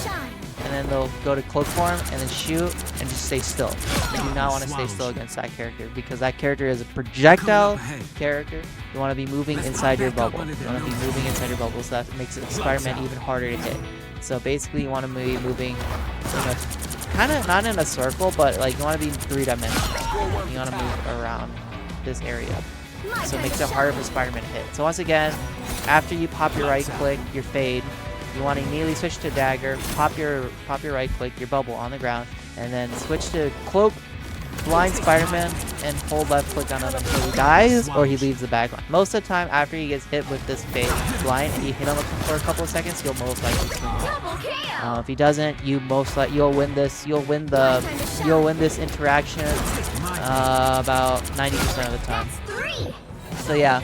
and then they'll go to cloak form and then shoot and just stay still. You do not want to stay still against that character because that character is a projectile character. You want to be moving inside your bubble. You want to be moving inside your bubble, so that makes Spider-Man even harder to hit. So basically you want to be moving kind of not in a circle, but like you want to be 3-dimensional. You want to move around this area. So it makes it harder for Spider-Man to hit. So once again, after you pop your right click, your fade, you want to immediately switch to dagger, pop your right click, your bubble on the ground, and then switch to cloak, blind Spider-Man, and hold left click on him until he dies or he leaves the backline. Most of the time, after he gets hit with this fade blind and you hit him for a couple of seconds, he'll most likely swing. If he doesn't, you'll win this interaction about 90% of the time. So yeah.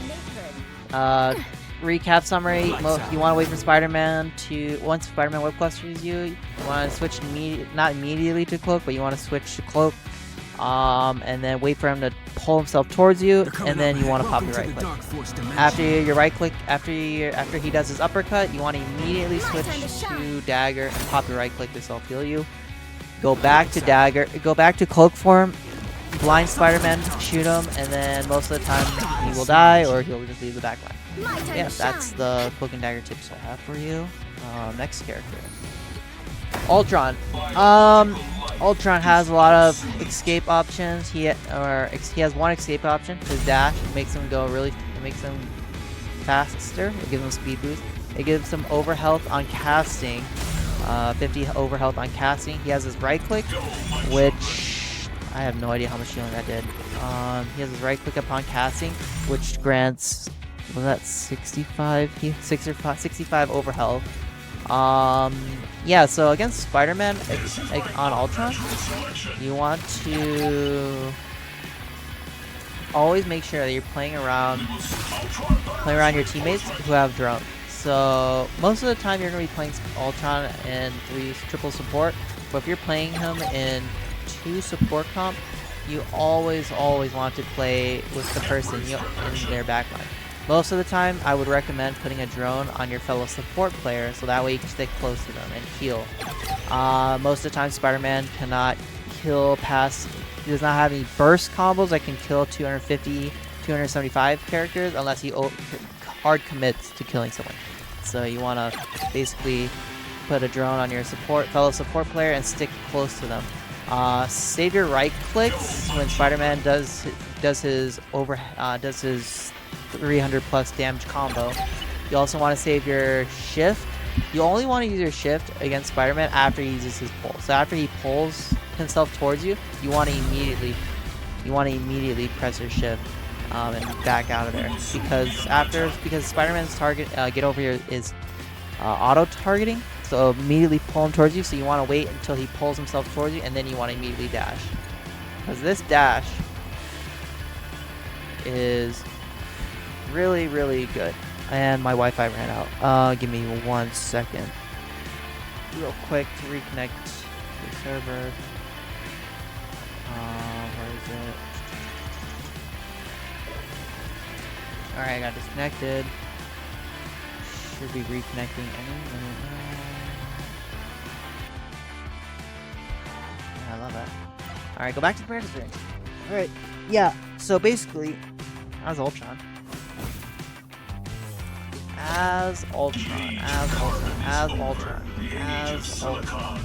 Recap summary, you want to wait for Spider-Man to, once Spider-Man web clusters you, you want to switch, not immediately to Cloak, but you want to switch to Cloak, and then wait for him to pull himself towards you, and then you want to pop your right click. After your right click, after he does his uppercut, you want to immediately switch to dagger and pop your right click to self-heal you. Go back to dagger, go back to Cloak form, blind Spider-Man, shoot him, and then most of the time he will die or he'll just leave the backline. Yeah, that's the Cloak and Dagger tips I have for you. Next character, Ultron. Ultron has a lot of escape options. He has one escape option, his dash. It makes him faster. It gives him speed boost. It gives him overhealth on casting. 50 overhealth on casting. He has his right click, which I have no idea how much healing that did. He has his right click upon casting, which grants, was that 65 overhealth. Yeah, so against Spider-Man on Ultron, you want to always make sure that you're playing around your teammates who have drones. So most of the time you're going to be playing Ultron in triple support, but if you're playing him in 2 support comp, you always want to play with the person in their backline. Most of the time, I would recommend putting a drone on your fellow support player so that way you can stick close to them and heal. Most of the time, Spider-Man cannot kill past, he does not have any burst combos that can kill 250, 275 characters unless he hard commits to killing someone. So you want to basically put a drone on your fellow support player and stick close to them. Save your right clicks when Spider-Man does his 300 plus damage combo. You also want to save your shift. You only want to use your shift against Spider-Man after he uses his pull. So after he pulls himself towards you, you want to immediately press your shift and back out of there because Spider-Man's target get over here is auto targeting. to immediately pull him towards you, so you want to wait until he pulls himself towards you, and then you want to immediately dash. Because this dash is really, really good. And my Wi-Fi ran out. Give me 1 second. Real quick to reconnect to the server. Where is it? Alright, I got disconnected. Should be reconnecting any minute now. Yeah, I love that. Alright, go back to the Mantis ring. Alright, yeah, so basically, as Ultron. As Ultron,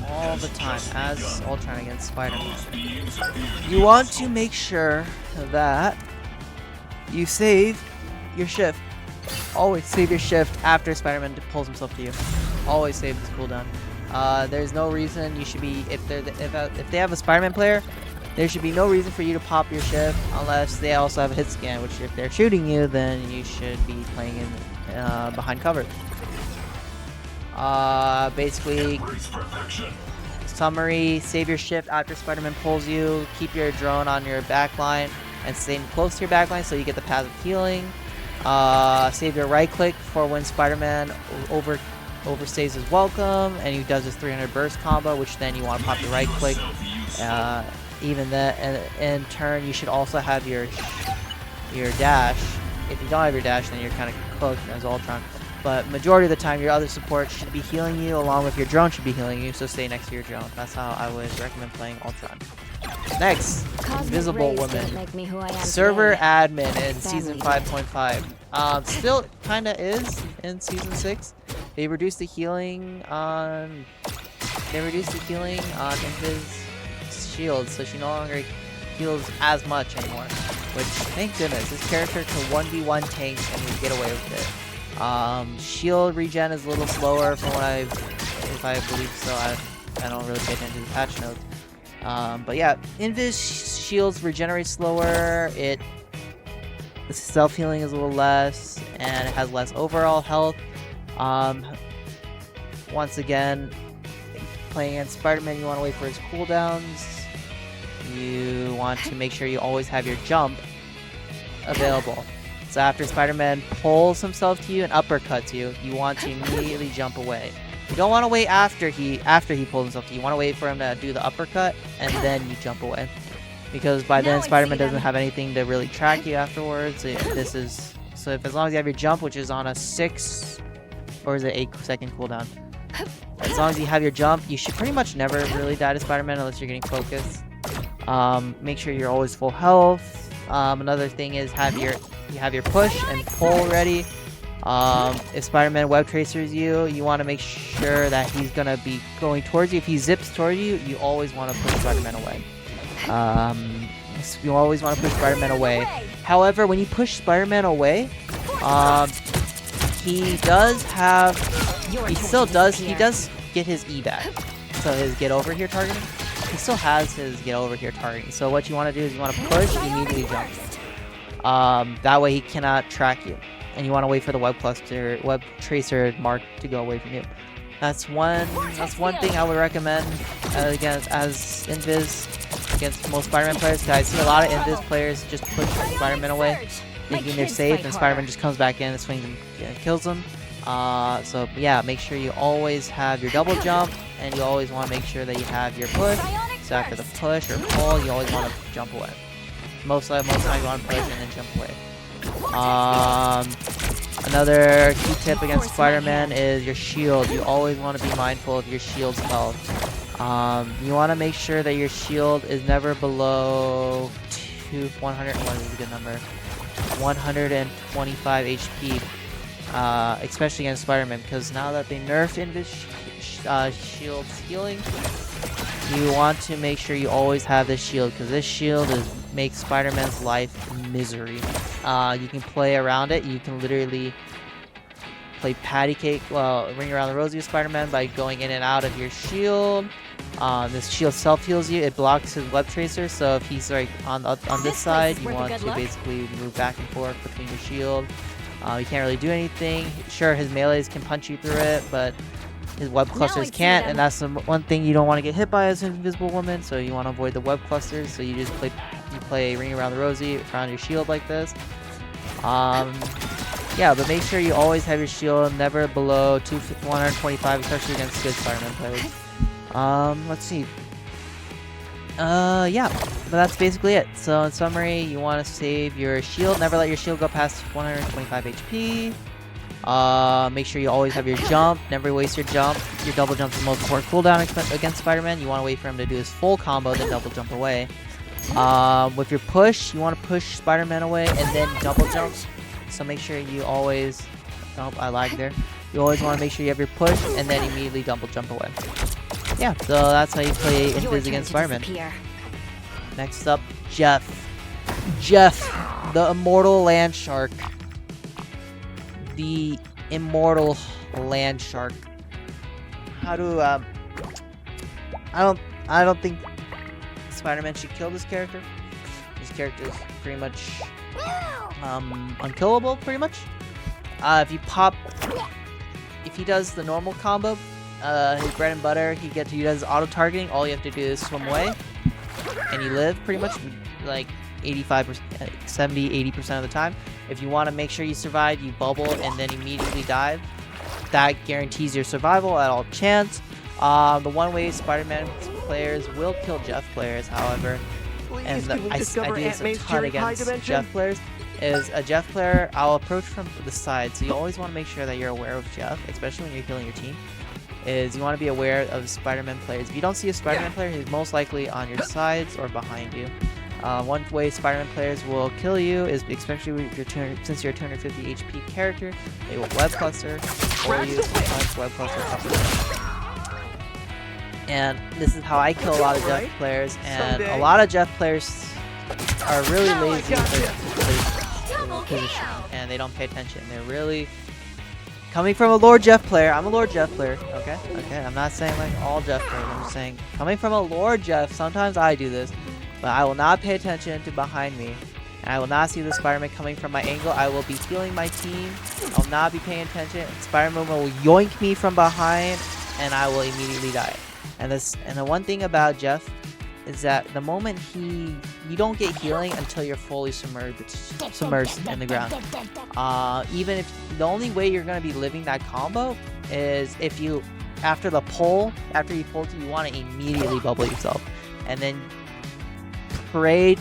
all the time, as Ultron against Spider-Man. You want to make sure that you save your shift. Always save your shift after Spider-Man pulls himself to you. Always save this cooldown. There's no reason you should be, if they have a Spider-Man player, there should be no reason for you to pop your shift unless they also have a hit scan, which if they're shooting you, then you should be playing in behind cover. Basically, summary, save your shift after Spider-Man pulls you, keep your drone on your backline and stay close to your backline so you get the passive healing. Save your right click for when Spider-Man overstays his welcome and he does his 300 burst combo, which then you want to pop your right click. Even that, and in turn, you should also have your dash. If you don't have your dash, then you're kind of cooked as Ultron. But majority of the time, your other support should be healing you, along with your drone should be healing you. So stay next to your drone. That's how I would recommend playing Ultron. Next, Invisible Woman, server admin in season 5.5. Still kind of is in season 6. They reduced the healing on. Invis shield, so she no longer heals as much anymore, which, thank goodness, this character can 1v1 tanks and you get away with it. Shield regen is a little slower from what if I believe so. I don't really pay attention to the patch notes. But yeah, Invis shields regenerate slower, the self-healing is a little less, and it has less overall health. Once again, playing against Spider-Man, you want to wait for his cooldowns. You want to make sure you always have your jump available. So after Spider-Man pulls himself to you and uppercuts you, you want to immediately jump away. You don't want to wait after he pulls himself to you. You want to wait for him to do the uppercut and then you jump away. Because by then Spider-Man doesn't have anything to really track you afterwards. So as long as you have your jump, which is on a 6 or is it 8-second cooldown. As long as you have your jump, you should pretty much never really die to Spider-Man unless you're getting focused. Make sure you're always full health. Another thing is you have your push and pull ready. If Spider-Man web tracers you, you want to make sure that he's gonna be going towards you. If he zips towards you, you always want to push Spider-Man away. You always want to push Spider-Man away. However, when you push Spider-Man away, he does get his E back. So his get over here targeting. He still has his get over here targeting. So what you want to do is you want to push, immediately jump. That way he cannot track you. And you want to wait for the web tracer mark to go away from you. That's one thing I would recommend against as Invis against most Spider-Man players. Because I see a lot of Invis players just push Spider-Man away, thinking they're safe, and Spider-Man just comes back in and swings and kills them. So yeah, make sure you always have your double jump, and you always want to make sure that you have your push. So after the push or pull, you always want to jump away. Most of the time you want to push and then jump away. Another key tip against Spider-Man is your shield. You always want to be mindful of your shield's health. You want to make sure that your shield is never below 100. What is a good number? 125 HP. Especially against Spider-Man, because now that they nerfed Invis shield's healing, you want to make sure you always have this shield, because this shield makes Spider-Man's life misery. You can play around it. You can literally play patty cake, ring around the rosy with Spider-Man by going in and out of your shield. This shield self-heals you. It blocks his web tracer, so if he's like on this side, you want to basically move back and forth between your shield. You can't really do anything. Sure, his melees can punch you through it, but His web clusters can't, and that's the one thing you don't want to get hit by as an invisible woman. So you want to avoid the web clusters. So you just play Ring Around the Rosie around your shield like this. Yeah, but make sure you always have your shield never below 125, especially against good Spider-Man players. Let's see. Yeah, but that's basically it. So in summary, you want to save your shield. Never let your shield go past 125 HP. Make sure you always have your jump. Never waste your jump. Your double jump is the most important cooldown against Spider-Man. You want to wait for him to do his full combo, then double jump away. With your push, you want to push Spider-Man away and then double jump. So make sure you always... Oh, I lagged there. You always want to make sure you have your push and then immediately double jump away. Yeah, so that's how you play Invis against Spider-Man. Next up, Jeff. Jeff, the immortal land shark. The immortal land shark. How do I don't think Spider-Man should kill this character. This character is pretty much unkillable, pretty much. If he does the normal combo, his bread and butter, he does auto targeting. All you have to do is swim away, and you live pretty much like 85%, 70, 80% of the time. If you want to make sure you survive, you bubble and then immediately dive. That guarantees your survival at all chance. The one way Spider-Man players will kill Jeff players, however, and I do this a ton against Jeff players, is a Jeff player, I'll approach from the side. So you always want to make sure that you're aware of Jeff, especially when you're healing your team. Is you want to be aware of Spider-Man players. If you don't see a Spider-Man player, he's most likely on your sides or behind you. One way Spider-Man players will kill you is, especially with your since you're a 250 HP character, they will web cluster or use web cluster. And this is how I kill a lot of Jeff players, and a lot of Jeff players are really lazy with their position, and they don't pay attention. They're really coming from a Lord Jeff player. I'm a Lord Jeff player, okay? I'm not saying like all Jeff players. I'm just saying coming from a Lord Jeff. Sometimes I do this, but I will not pay attention to behind me, and I will not see the Spider-Man coming from my angle. I will be healing my team. I will not be paying attention. Spider-Man will yoink me from behind, and I will immediately die. And the one thing about Jeff is that the moment you don't get healing until you're fully submerged in the ground. Even if the only way you're gonna be living that combo is if you after you pull you want to immediately bubble yourself, and then pray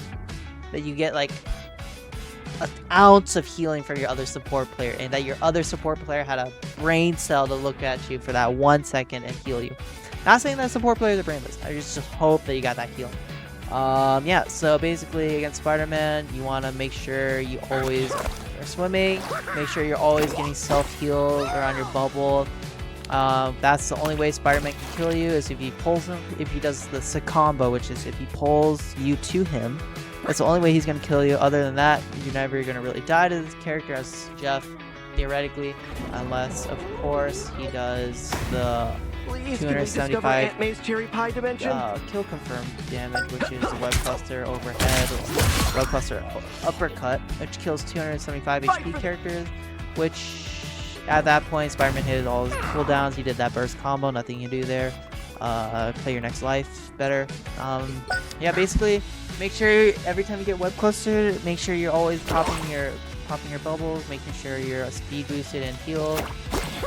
that you get like an ounce of healing from your other support player, and that your other support player had a brain cell to look at you for that 1 second and heal you. Not saying that support players are brainless. I just hope that you got that heal. Yeah, so basically against Spider-Man, you want to make sure you always are swimming. Make sure you're always getting self-healed around your bubble. That's the only way Spider-Man can kill you, is if he pulls him. If he does the combo, which is if he pulls you to him. That's the only way he's going to kill you. Other than that, you're never going to really die to this character as Jeff, theoretically. Unless, of course, he does the 275 kill confirm damage, which is the web cluster overhead, or web cluster uppercut, which kills 275 HP characters, which at that point Spider-Man hit all his cooldowns. He did that burst combo, nothing you can do there. Play your next life better. Yeah, basically make sure every time you get web cluster, make sure you're always popping your bubbles, making sure you're speed boosted and healed.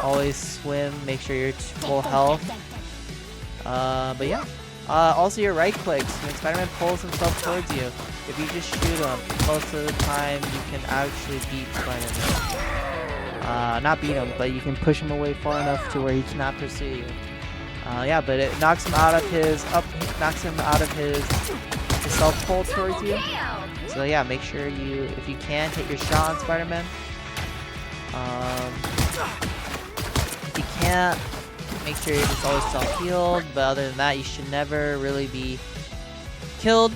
Always swim, make sure you're full health. But yeah. Also your right clicks. When Spider-Man pulls himself towards you, if you just shoot him, most of the time you can actually beat Spider-Man. Not beat him, but you can push him away far enough to where he cannot pursue you. Yeah, but it knocks him out of his self-pull towards you. So yeah, make sure you, if you can, hit your shot on Spider-Man. If you can't, make sure you're just always self-healed. But other than that, you should never really be killed.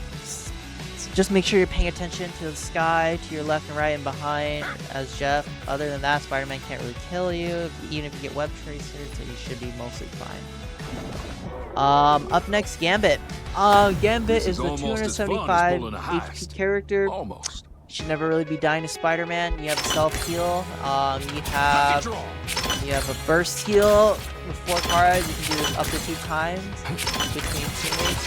Just make sure you're paying attention to the sky, to your left and right and behind as Jeff. Other than that, Spider-Man can't really kill you, even if you get web tracers, so you should be mostly fine. Up next, Gambit. Gambit is the 275 HP character. You should never really be dying to Spider-Man. You have self-heal. You have You have a burst heal with 4 cards. You can do this up to 2 times between teammates.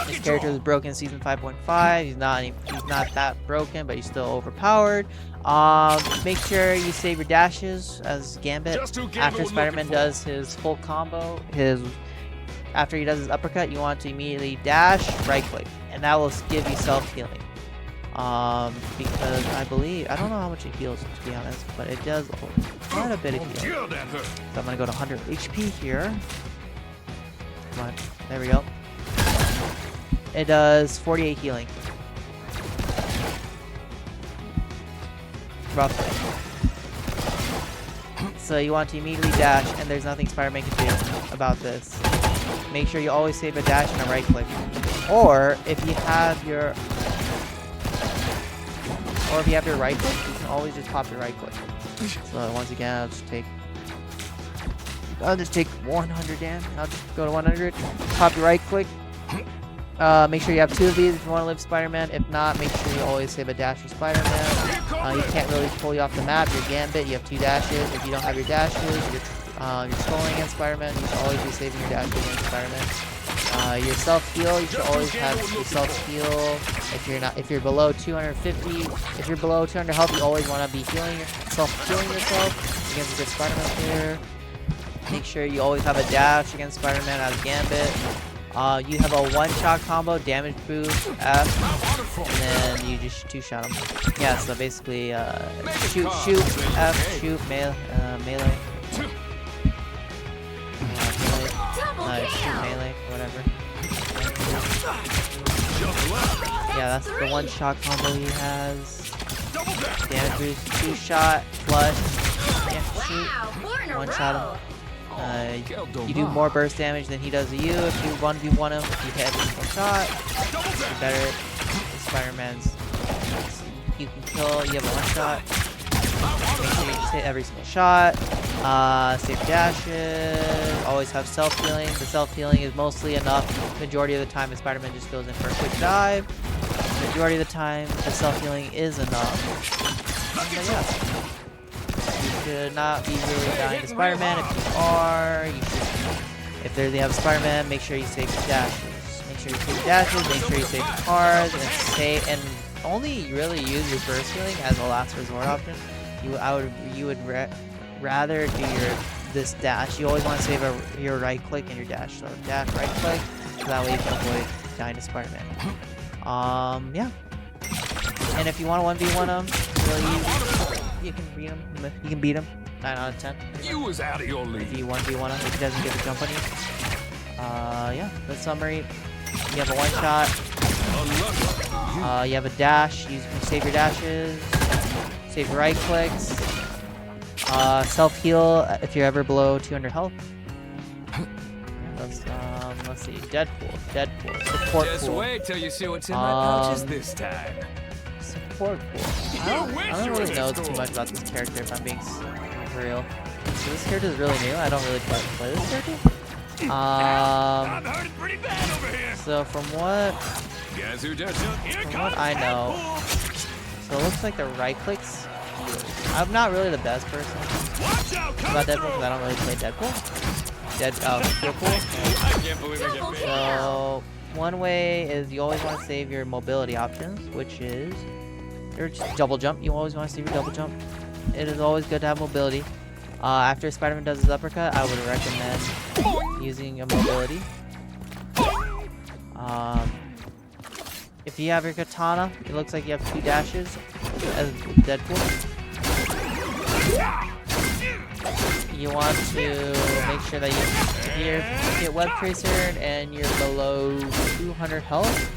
This character was broken in season 5.5. He's not that broken, but he's still overpowered. Make sure you save your dashes as Gambit. After Spider-Man does his full combo, after he does his uppercut, you want to immediately dash, right click, and that will give you self-healing. Because I don't know how much it heals to be honest, but it does quite a bit of healing. So I'm gonna go to 100 HP here. Come on, there we go. It does 48 healing. Roughly. So you want to immediately dash, and there's nothing Spider-Man can do about this. Make sure you always save a dash and a right click. Or if you have your right click, you can always just pop your right click. So once again, I'll just take 100 damage. I'll just go to 100. Pop your right click. Make sure you have 2 of these if you want to live Spider-Man. If not, make sure you always save a dash for Spider-Man. You can't really pull you off the map. Your Gambit, you have 2 dashes. If you don't have your dashes, you're trolling against Spider-Man. You should always be saving your dashes against Spider-Man. Your self-heal, you should always have your self-heal. If you're below 250, if you're below 200 health, you always want to be healing yourself against a good Spider-Man player. Make sure you always have a dash against Spider-Man as Gambit. You have a one-shot combo, damage boost, F, and then you just 2-shot him. Yeah, so basically, shoot, F, shoot, melee. Shoot melee, whatever. Yeah, that's the one-shot combo he has. Damage boost, 2-shot, flush, yeah, shoot, one-shot him. You do more burst damage than he does to you. If you 1v1 him, if you hit every single shot, you're better. Spider-Man's, you can kill, you have a one-shot. Make sure you just hit every single shot. Save dashes, always have self-healing. The self-healing is mostly enough. Majority of the time, if Spider-Man just goes in for a quick dive. Majority of the time, the self-healing is enough. But yeah. You should not be really dying to Spider-Man. If you are, if they have Spider-Man, make sure you save your dashes. Make sure you save your dashes, make sure you save your cards, and only really use your burst healing as a last resort option. You would rather do this dash. You always want to save your right click and your dash. So dash, right click, so that way you can avoid dying to Spider-Man. Yeah. And if you want to 1v1 him, really easy. You can beat him. You can beat him. 9 out of 10. You was out of your league. If you 1v1 him, if he doesn't get the jump on you. Yeah. The summary. You have a one-shot. You have a dash. You can save your dashes. Save your right clicks. Self-heal if you're ever below 200 health. Let's see. Deadpool. Support Just pool. wait till you see what's in my pouches this time. Support pool. I don't really know too much about this character if I'm being real. So this character is really new. I don't really play this character. I've heard it pretty bad over here. So from what I know, so it looks like the right clicks. I'm not really the best person about Deadpool because I don't really play Deadpool. Deadpool. I can't believe I get paid. So one way is you always want to save your mobility options, which is your double jump. You always want to save your double jump. It is always good to have mobility. After Spider-Man does his uppercut, I would recommend using a mobility. If you have your katana, it looks like you have 2 dashes as Deadpool. You want to make sure that if you get web tracered and you're below 200 health,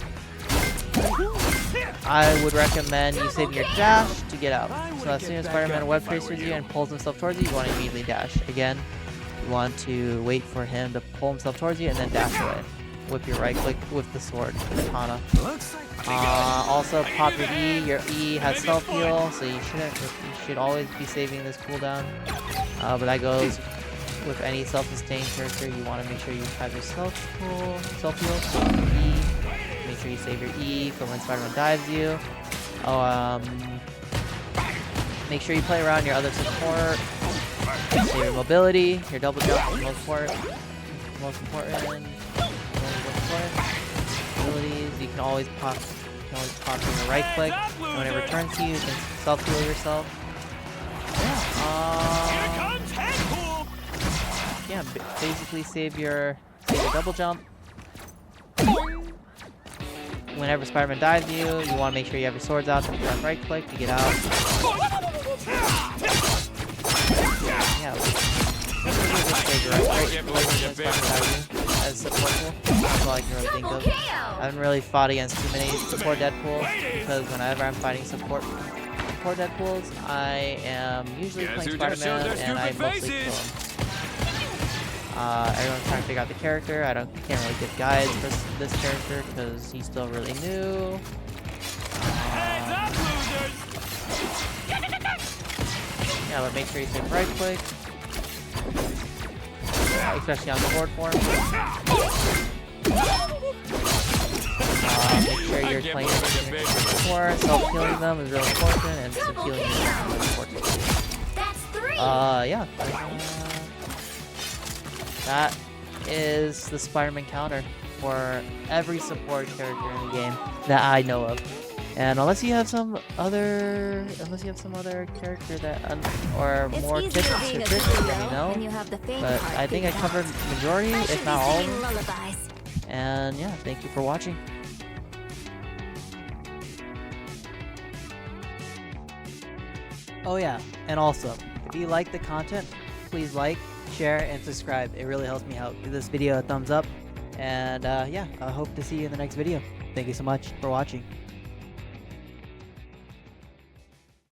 I would recommend you saving your dash to get out. So as soon as Spider-Man web tracers you and pulls himself towards you, you want to immediately dash. Again, you want to wait for him to pull himself towards you and then dash away. With your right click with the sword, katana. Also pop your E. Your E has self-heal, so you should always be saving this cooldown. But that goes with any self-sustained character. You want to make sure you have your self-heal. E. Make sure you save your E for when Spider-Man dives you. make sure you play around your other support. So your mobility, your double jump is most important. Abilities, you can always pop in the right click. And when it returns to you, you can self-heal yourself. Yeah, basically save your double jump. Whenever Spider-Man dives you want to make sure you have your swords out. Press right click to get out. Yeah. As support tool. That's all I can really think of. I haven't really fought against too many support Deadpools because whenever I'm fighting support Deadpools, I am usually playing Spider-Man and I mostly kill him. Everyone's trying to figure out the character. Can't really give guides for this character because he's still really new. Yeah, but make sure you save right click, especially on the board form. Make sure you're playing before. Self-healing them is really important, and healing them is important. That's 3. Yeah. That is the Spider-Man counter for every support character in the game that I know of. And unless you have some other character that or more tips and tricks, let me know. But I think I covered majority, if not all of them. And yeah, thank you for watching. Oh yeah, and also, if you like the content, please like, share, and subscribe. It really helps me out. Give this video a thumbs up. And yeah, I hope to see you in the next video. Thank you so much for watching.